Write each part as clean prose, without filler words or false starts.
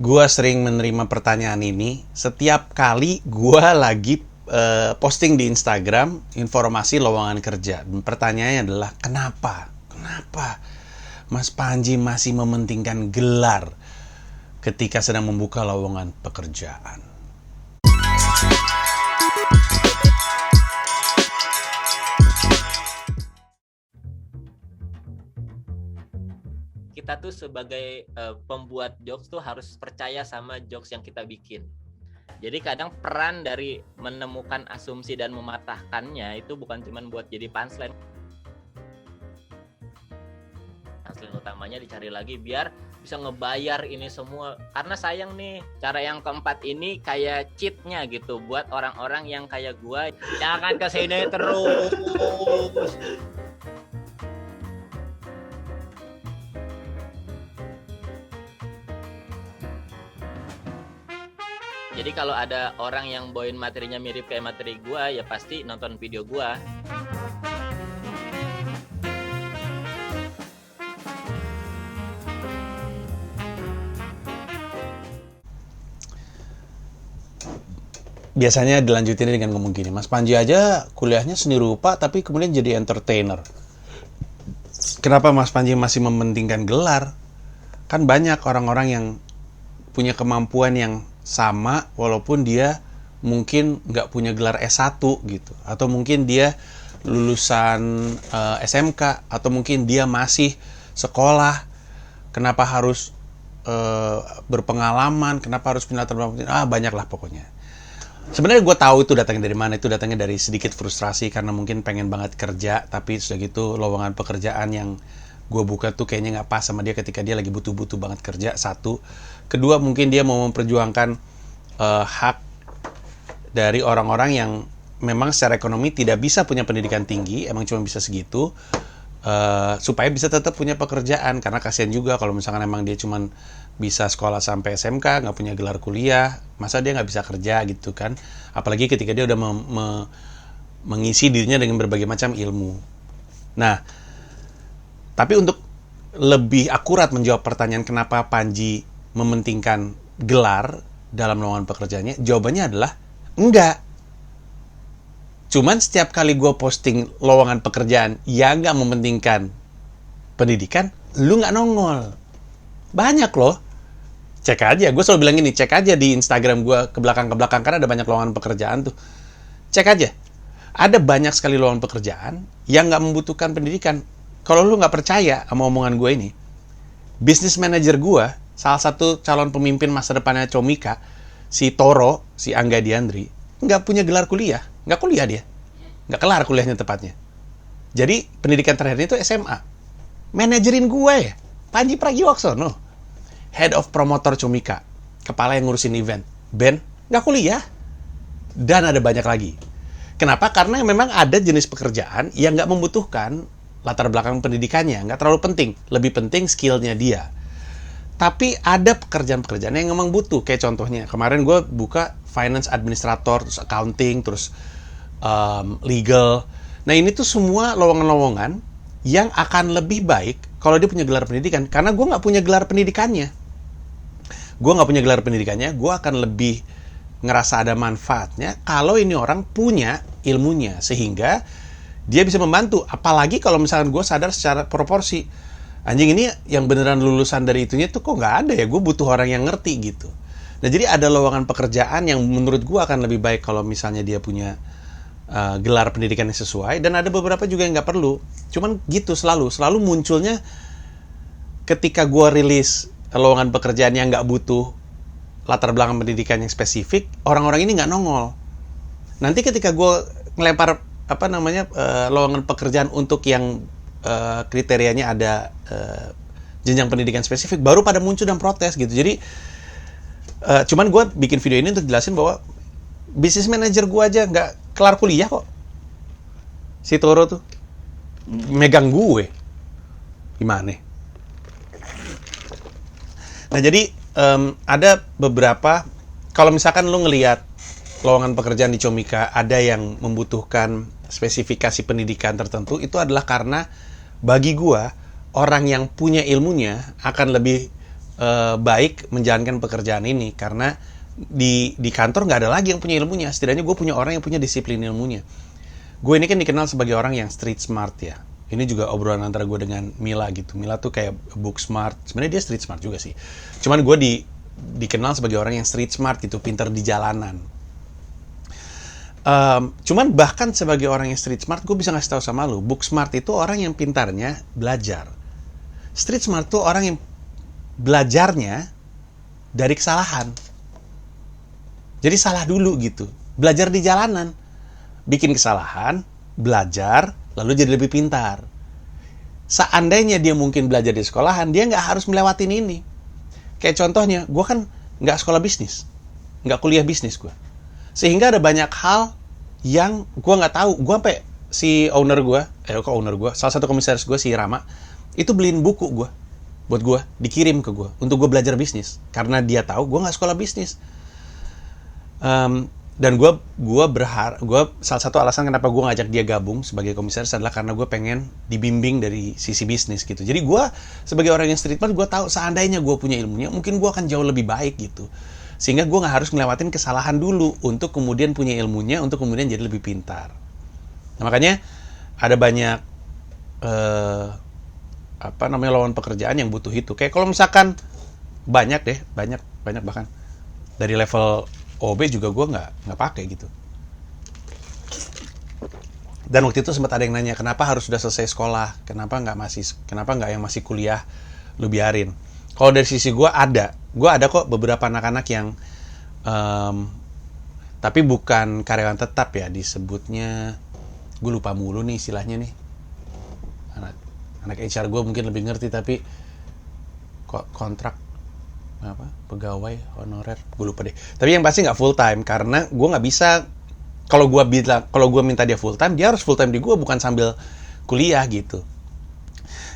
Gua sering menerima pertanyaan ini setiap kali gua lagi posting di Instagram informasi lowongan kerja. Dan pertanyaannya adalah kenapa? Kenapa Mas Panji masih mementingkan gelar ketika sedang membuka lowongan pekerjaan? Kita tuh sebagai pembuat jokes tuh harus percaya sama jokes yang kita bikin. Jadi kadang peran dari menemukan asumsi dan mematahkannya itu bukan cuma buat jadi punchline. Punchline utamanya dicari lagi biar bisa ngebayar ini semua. Karena sayang nih, cara yang keempat ini kayak cheatnya gitu buat orang-orang yang kayak gua. Jangan kesini terus. Jadi kalau ada orang yang bawain materinya mirip kayak materi gua, ya pasti nonton video gua. Biasanya dilanjutin dengan ngomong gini, Mas Panji aja kuliahnya seni rupa tapi kemudian jadi entertainer. Kenapa Mas Panji masih mementingkan gelar? Kan banyak orang-orang yang punya kemampuan yang sama walaupun dia mungkin nggak punya gelar S1 gitu, atau mungkin dia lulusan SMK, atau mungkin dia masih sekolah. Kenapa harus berpengalaman, kenapa harus punya latar belakang? Banyak lah pokoknya. Sebenarnya gue tahu itu datangnya dari mana. Itu datangnya dari sedikit frustrasi karena mungkin pengen banget kerja, tapi sudah gitu lowongan pekerjaan yang gue buka tuh kayaknya nggak pas sama dia ketika dia lagi butuh-butuh banget kerja. Satu. Kedua, mungkin dia mau memperjuangkan hak dari orang-orang yang memang secara ekonomi tidak bisa punya pendidikan tinggi, emang cuma bisa segitu, supaya bisa tetap punya pekerjaan. Karena kasihan juga kalau misalkan emang dia cuma bisa sekolah sampai SMK, nggak punya gelar kuliah, masa dia nggak bisa kerja gitu kan. Apalagi ketika dia udah mengisi dirinya dengan berbagai macam ilmu. Nah, tapi untuk lebih akurat menjawab pertanyaan kenapa Panji mementingkan gelar dalam lowongan pekerjaannya, jawabannya adalah enggak. Cuman setiap kali gue posting lowongan pekerjaan yang nggak mementingkan pendidikan, lu nggak nongol. Banyak loh. Cek aja, gue selalu bilang gini, cek aja di Instagram gue ke belakang-ke belakang, karena ada banyak lowongan pekerjaan tuh. Cek aja. Ada banyak sekali lowongan pekerjaan yang nggak membutuhkan pendidikan. Kalau lu nggak percaya sama omongan gue ini, bisnis manajer gue, salah satu calon pemimpin masa depannya Comika, si Toro, si Angga Diandri, nggak punya gelar kuliah. Nggak kuliah dia. Nggak kelar kuliahnya tepatnya. Jadi pendidikan terakhirnya itu SMA. Manajerin gue ya, Panji Pragiwaksono, Head of Promotor Comika, kepala yang ngurusin event. Ben, nggak kuliah. Dan ada banyak lagi. Kenapa? Karena memang ada jenis pekerjaan yang nggak membutuhkan latar belakang pendidikannya, nggak terlalu penting. Lebih penting skillnya dia. Tapi ada pekerjaan-pekerjaan yang memang butuh. Kayak contohnya, kemarin gue buka finance administrator, terus accounting, terus legal. Nah ini tuh semua lowongan-lowongan yang akan lebih baik kalau dia punya gelar pendidikan. Karena gue nggak punya gelar pendidikannya. Gue akan lebih ngerasa ada manfaatnya kalau ini orang punya ilmunya. Sehingga dia bisa membantu. Apalagi kalau misalkan gue sadar secara proporsi, anjing ini yang beneran lulusan dari itunya tuh kok nggak ada ya, gue butuh orang yang ngerti gitu. Nah jadi ada lowongan pekerjaan yang menurut gue akan lebih baik kalau misalnya dia punya gelar pendidikan yang sesuai, dan ada beberapa juga yang nggak perlu. Cuman gitu selalu munculnya ketika gue rilis lowongan pekerjaan yang nggak butuh latar belakang pendidikan yang spesifik, orang-orang ini nggak nongol. Nanti ketika gue ngelempar lowongan pekerjaan untuk yang kriterianya ada jenjang pendidikan spesifik, baru pada muncul dan protes gitu. Jadi cuman gue bikin video ini untuk jelasin bahwa bisnis manajer gue aja nggak kelar kuliah kok. Si Toro tuh megang gue gimana? Nah jadi ada beberapa, kalau misalkan lu ngelihat lowongan pekerjaan di Comika ada yang membutuhkan spesifikasi pendidikan tertentu, itu adalah karena bagi gua orang yang punya ilmunya akan lebih baik menjalankan pekerjaan ini, karena di kantor nggak ada lagi yang punya ilmunya. Setidaknya gue punya orang yang punya disiplin ilmunya. Gue ini kan dikenal sebagai orang yang street smart ya. Ini juga obrolan antara gue dengan Mila gitu. Mila tuh kayak book smart. Sebenarnya dia street smart juga sih. Cuman gue dikenal sebagai orang yang street smart gitu, pintar di jalanan. Cuman bahkan sebagai orang yang street smart, gue bisa ngasih tahu sama lu, book smart itu orang yang pintarnya belajar. Street smart tuh orang yang belajarnya dari kesalahan. Jadi salah dulu gitu. Belajar di jalanan. Bikin kesalahan, belajar, lalu jadi lebih pintar. Seandainya dia mungkin belajar di sekolahan, dia nggak harus melewatin ini. Kayak contohnya, gue kan nggak sekolah bisnis. Nggak kuliah bisnis gue. Sehingga ada banyak hal yang gue nggak tahu. Gue sampai si owner gue, salah satu komisaris gue, si Rama, itu beliin buku gue. Buat gue, dikirim ke gue. Untuk gue belajar bisnis. Karena dia tahu gue nggak sekolah bisnis. Dan gue salah satu alasan kenapa gue ngajak dia gabung sebagai komisaris adalah karena gue pengen dibimbing dari sisi bisnis gitu. Jadi gue sebagai orang yang street smart, gue tahu seandainya gue punya ilmunya, mungkin gue akan jauh lebih baik gitu. Sehingga gue nggak harus ngelewatin kesalahan dulu untuk kemudian punya ilmunya, untuk kemudian jadi lebih pintar. Nah, makanya ada banyak lawan pekerjaan yang butuh itu. Kayak kalau misalkan banyak bahkan dari level OB juga gue nggak pakai gitu. Dan waktu itu sempat ada yang nanya, kenapa harus sudah selesai sekolah, kenapa nggak yang masih kuliah lu biarin. Kalau dari sisi gue ada kok beberapa anak-anak yang tapi bukan karyawan tetap ya, disebutnya, gue lupa mulu nih istilahnya nih, anak HR gue mungkin lebih ngerti, tapi kontrak pegawai honorer, gue lupa deh. Tapi yang pasti nggak full time, karena gue nggak bisa, kalau gue minta dia full time, dia harus full time di gue, bukan sambil kuliah gitu.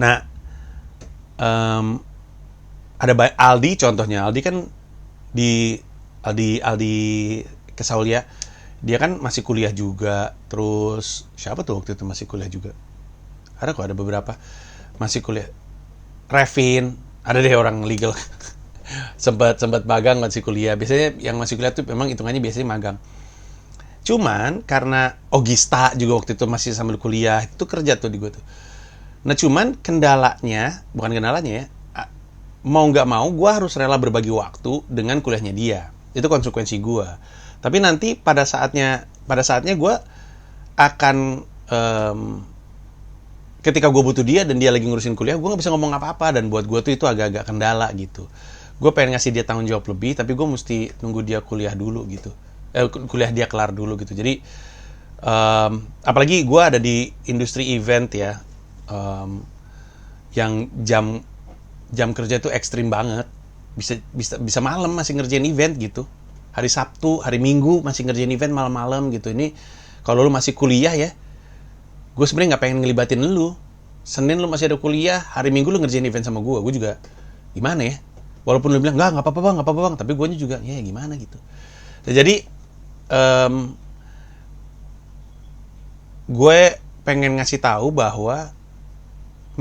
Nah, ada Aldi contohnya. Aldi kan Aldi Kesaulia, dia kan masih kuliah juga. Terus siapa tuh waktu itu masih kuliah juga? Ada beberapa masih kuliah. Revin, ada deh orang legal. sempat magang masih kuliah. Biasanya yang masih kuliah tuh memang hitungannya biasanya magang. Cuman karena Ogista juga waktu itu masih sambil kuliah, itu kerja tuh di gue tuh. Nah, cuman bukan kendalanya ya, mau nggak mau gue harus rela berbagi waktu dengan kuliahnya dia. Itu konsekuensi gue. Tapi nanti pada saatnya gue akan ketika gue butuh dia dan dia lagi ngurusin kuliah, gue nggak bisa ngomong apa-apa, dan buat gue tuh itu agak-agak kendala gitu. Gue pengen ngasih dia tanggung jawab lebih, tapi gue mesti nunggu dia kuliah dulu gitu. Kuliah dia kelar dulu gitu. Jadi apalagi gue ada di industri event ya, yang jam kerja itu ekstrim banget. Bisa malam masih ngerjain event gitu. Hari Sabtu, hari Minggu masih ngerjain event malam-malam gitu. Ini kalau lu masih kuliah ya, gue sebenarnya nggak pengen ngelibatin lu. Senin lu masih ada kuliah, hari Minggu lu ngerjain event sama gue juga gimana ya? Walaupun lu bilang nggak apa-apa bang, tapi gue juga ya gimana gitu. Nah, jadi gue pengen ngasih tahu bahwa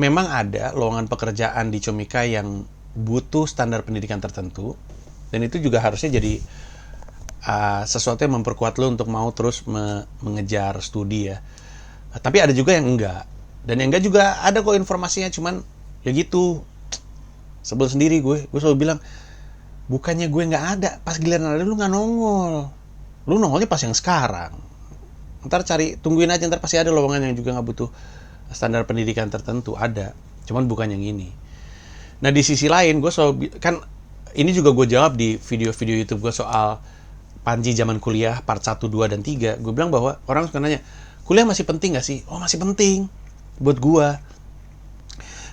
memang ada lowongan pekerjaan di Comika yang butuh standar pendidikan tertentu, dan itu juga harusnya jadi sesuatu yang memperkuat lo untuk mau terus mengejar studi ya. Tapi ada juga yang enggak, dan yang enggak juga ada kok informasinya, cuman ya gitu, sebel sendiri gue selalu bilang, bukannya gue nggak ada, pas giliran ada lu nggak nongol, lu nongolnya pas yang sekarang. Ntar tungguin aja, ntar pasti ada lowongan yang juga nggak butuh standar pendidikan tertentu, ada, cuman bukan yang ini. Nah, di sisi lain gue selalu, kan ini juga gue jawab di video-video YouTube gue soal Panji zaman kuliah part 1, 2, dan 3. Gue bilang bahwa orang suka nanya, kuliah masih penting gak sih? Oh, masih penting buat gue,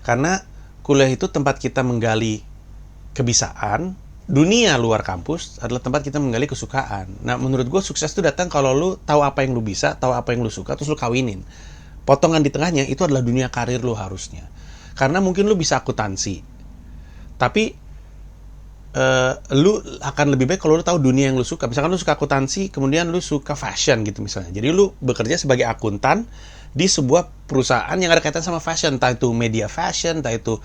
karena kuliah itu tempat kita menggali kebisaan. Dunia luar kampus adalah tempat kita menggali kesukaan. Nah, menurut gue sukses itu datang kalau lu tahu apa yang lu bisa, tahu apa yang lu suka, terus lu kawinin. Potongan di tengahnya itu adalah dunia karir lu harusnya. Karena mungkin lu bisa akuntansi, tapi lu akan lebih baik kalau lu tahu dunia yang lu suka. Misalkan lu suka akuntansi, kemudian lu suka fashion gitu misalnya. Jadi lu bekerja sebagai akuntan di sebuah perusahaan yang ada kaitan sama fashion, entah itu media fashion, entah itu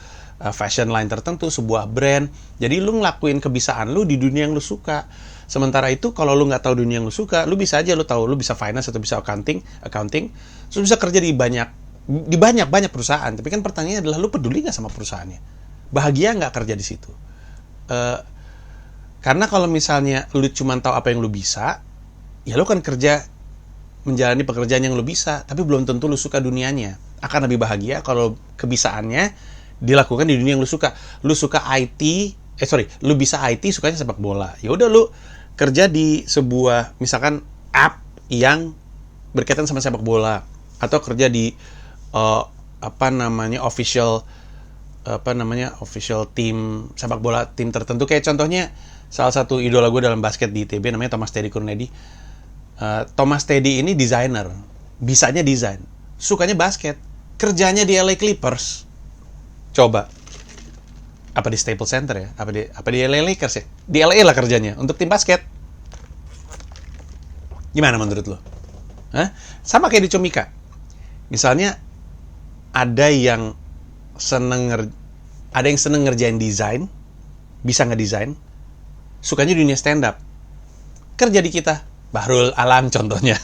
fashion line tertentu, sebuah brand. Jadi lu ngelakuin kebisaan lu di dunia yang lu suka. Sementara itu kalau lu nggak tahu dunia yang lu suka, lu bisa aja lu tahu lu bisa finance atau bisa accounting, terus bisa kerja di banyak perusahaan. Tapi kan pertanyaannya adalah lu peduli nggak sama perusahaannya? Bahagia nggak kerja di situ? Karena kalau misalnya lu cuma tahu apa yang lu bisa, ya lu kan kerja menjalani pekerjaan yang lu bisa, tapi belum tentu lu suka dunianya. Akan lebih bahagia kalau kebisaannya dilakukan di dunia yang lu suka. Lu suka IT, lu bisa IT, sukanya sepak bola. Ya udah lu kerja di sebuah misalkan app yang berkaitan sama sepak bola, atau kerja di official tim sepak bola tim tertentu. Kayak contohnya salah satu idola gue dalam basket di ITB namanya Thomas Teddy Kurniadi. Thomas Teddy ini desainer, bisanya desain, sukanya basket, kerjanya di LA Clippers. Coba, apa di Staples Center ya? Apa di LA Lakers ya? Di LA lah kerjanya untuk tim basket. Gimana menurut lo? Sama kayak di Comika. Misalnya ada yang seneng ngerjain desain, bisa ngedesain, sukanya dunia stand up, kerja di kita. Bahrul Alam contohnya.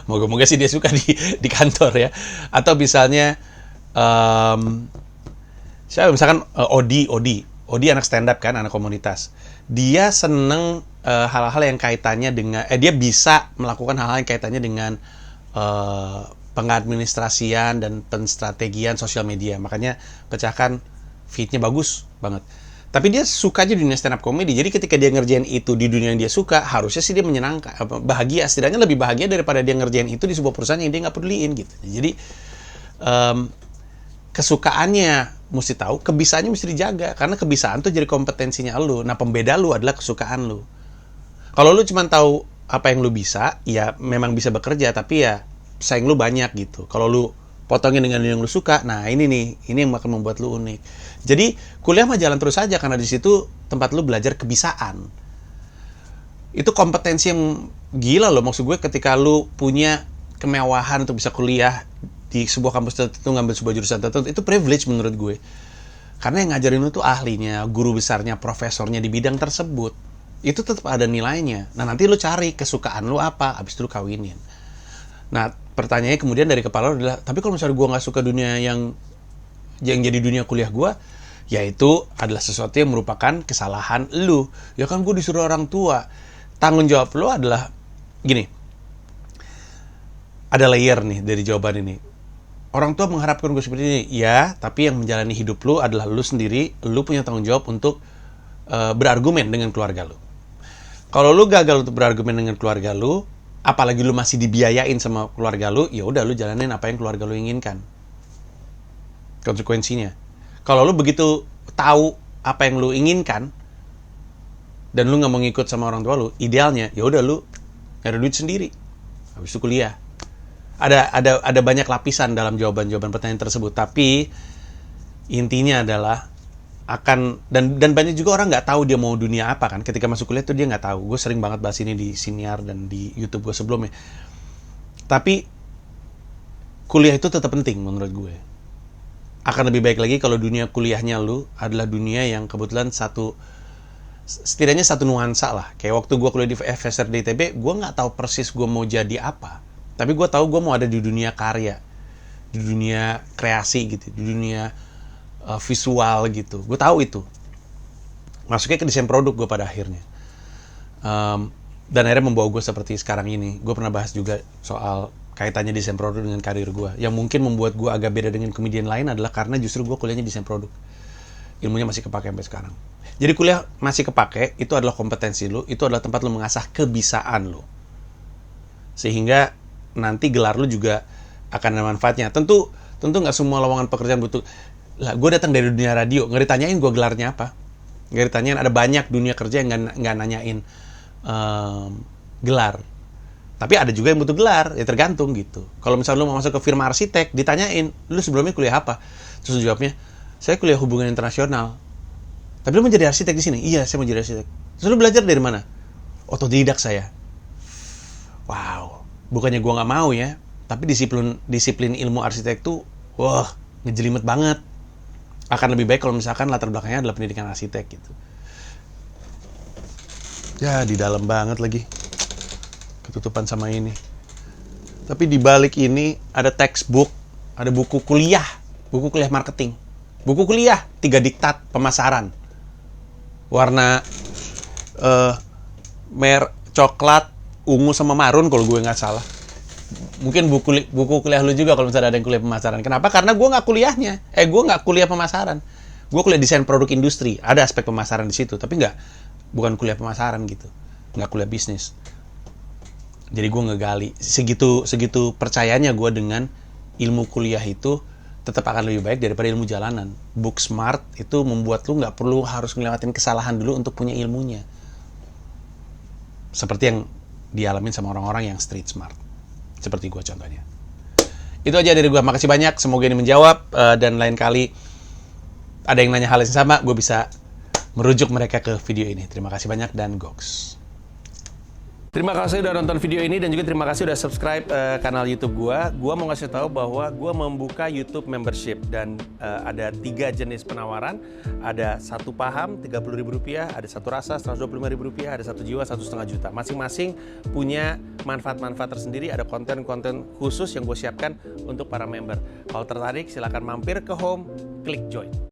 Moga-moga sih dia suka di kantor ya. Atau misalnya misalkan Odi anak stand up kan, anak komunitas. Dia seneng hal-hal yang kaitannya dengan dia bisa melakukan hal-hal yang kaitannya dengan pengadministrasian dan penstrategian sosial media. Makanya pecahkan feed-nya bagus banget. Tapi dia suka aja dunia stand up comedy. Jadi ketika dia ngerjain itu di dunia yang dia suka, harusnya sih dia menyenangkan, bahagia. Setidaknya lebih bahagia daripada dia ngerjain itu di sebuah perusahaan yang dia nggak peduliin gitu. Jadi kesukaannya mesti tahu, kebisaannya mesti dijaga. Karena kebisaan tuh jadi kompetensinya lu. Nah, pembeda lu adalah kesukaan lu. Kalau lu cuma tahu apa yang lu bisa, ya memang bisa bekerja, tapi ya saing lu banyak gitu. Kalau lu potongin dengan yang lu suka, nah ini yang akan membuat lu unik. Jadi kuliah mah jalan terus aja, karena di situ tempat lu belajar kebisaan. Itu kompetensi yang gila loh. Maksud gue ketika lu punya kemewahan untuk bisa kuliah di sebuah kampus tertentu, ngambil sebuah jurusan tertentu, itu privilege menurut gue. Karena yang ngajarin lu tuh ahlinya, guru besarnya, profesornya di bidang tersebut. Itu tetap ada nilainya. Nah, nanti lu cari kesukaan lu apa, habis itu lu kawinin. Nah, pertanyaannya kemudian dari kepala lu adalah, tapi kalau misalnya gue nggak suka dunia yang jadi dunia kuliah gue, ya itu adalah sesuatu yang merupakan kesalahan lu. Ya kan gue disuruh orang tua. Tanggung jawab lu adalah gini. Ada layer nih dari jawaban ini. Orang tua mengharapkan gue seperti ini. Ya, tapi yang menjalani hidup lu adalah lu sendiri. Lu punya tanggung jawab untuk berargumen dengan keluarga lu. Kalau lu gagal untuk berargumen dengan keluarga lu, apalagi lu masih dibiayain sama keluarga lu, ya udah lu jalanin apa yang keluarga lu inginkan. Konsekuensinya. Kalau lu begitu tahu apa yang lu inginkan dan lu nggak mau ngikut sama orang tua lu, idealnya ya udah lu nyari duit sendiri. Habis itu kuliah. Ada banyak lapisan dalam jawaban pertanyaan tersebut, tapi intinya adalah dan banyak juga orang nggak tahu dia mau dunia apa kan. Ketika masuk kuliah tuh dia nggak tahu. Gue sering banget bahas ini di Siniar dan di YouTube gue sebelumnya. Tapi kuliah itu tetap penting menurut gue. Akan lebih baik lagi kalau dunia kuliahnya lu adalah dunia yang kebetulan setidaknya satu nuansa lah. Kayak waktu gue kuliah di FSR di ITB, gue nggak tahu persis gue mau jadi apa. Tapi gue tahu gue mau ada di dunia karya, di dunia kreasi gitu, di dunia visual gitu. Gue tahu itu. Masuknya ke desain produk gue pada akhirnya. Dan akhirnya membawa gue seperti sekarang ini. Gue pernah bahas juga soal kaitannya desain produk dengan karir gue. Yang mungkin membuat gue agak beda dengan komedian lain adalah karena justru gue kuliahnya desain produk. Ilmunya masih kepake sampai sekarang. Jadi kuliah masih kepake, itu adalah kompetensi lu, itu adalah tempat lu mengasah kebisaan lu. Sehingga nanti gelar lu juga akan ada manfaatnya. Tentu nggak semua lowongan pekerjaan butuh. Lah, gue datang dari dunia radio, nggak ditanyain gue gelarnya apa. Nggak ditanyain, ada banyak dunia kerja yang nggak nanyain gelar. Tapi ada juga yang butuh gelar, ya tergantung gitu. Kalau misalnya lu mau masuk ke firma arsitek, ditanyain, lu sebelumnya kuliah apa? Terus jawabnya, saya kuliah hubungan internasional. Tapi lu mau jadi arsitek di sini? Iya, saya mau jadi arsitek. Terus lu belajar dari mana? Otodidak saya. Wow, bukannya gua nggak mau ya, tapi disiplin ilmu arsitek tuh, wah, ngejelimet banget. Akan lebih baik kalau misalkan latar belakangnya adalah pendidikan arsitek gitu. Ya, di dalam banget lagi. Ketutupan sama ini. Tapi di balik ini ada textbook, ada buku kuliah marketing. Buku kuliah 3 diktat pemasaran. Warna coklat, ungu sama marun kalau gue nggak salah. Mungkin buku kuliah lu juga kalau misalnya ada yang kuliah pemasaran. Kenapa? Karena gue nggak kuliahnya. Gue nggak kuliah pemasaran. Gue kuliah desain produk industri. Ada aspek pemasaran di situ, tapi bukan kuliah pemasaran gitu. Nggak kuliah bisnis. Jadi gue ngegali. Segitu percayanya gue dengan ilmu kuliah itu tetap akan lebih baik daripada ilmu jalanan. Book smart itu membuat lu nggak perlu harus ngelewatin kesalahan dulu untuk punya ilmunya. Seperti yang dialamin sama orang-orang yang street smart. Seperti gue contohnya. Itu aja dari gue. Makasih banyak. Semoga ini menjawab. Dan lain kali ada yang nanya hal yang sama, gue bisa merujuk mereka ke video ini. Terima kasih banyak dan goks. Terima kasih udah nonton video ini dan juga terima kasih udah subscribe kanal YouTube gua. Gua mau ngasih tahu bahwa gua membuka YouTube membership dan ada 3 jenis penawaran. Ada 1 paham Rp30.000, ada 1 rasa Rp125.000, ada 1 jiwa Rp1,5 juta. Masing-masing punya manfaat-manfaat tersendiri. Ada konten-konten khusus yang gue siapkan untuk para member. Kalau tertarik silahkan mampir ke home, klik join.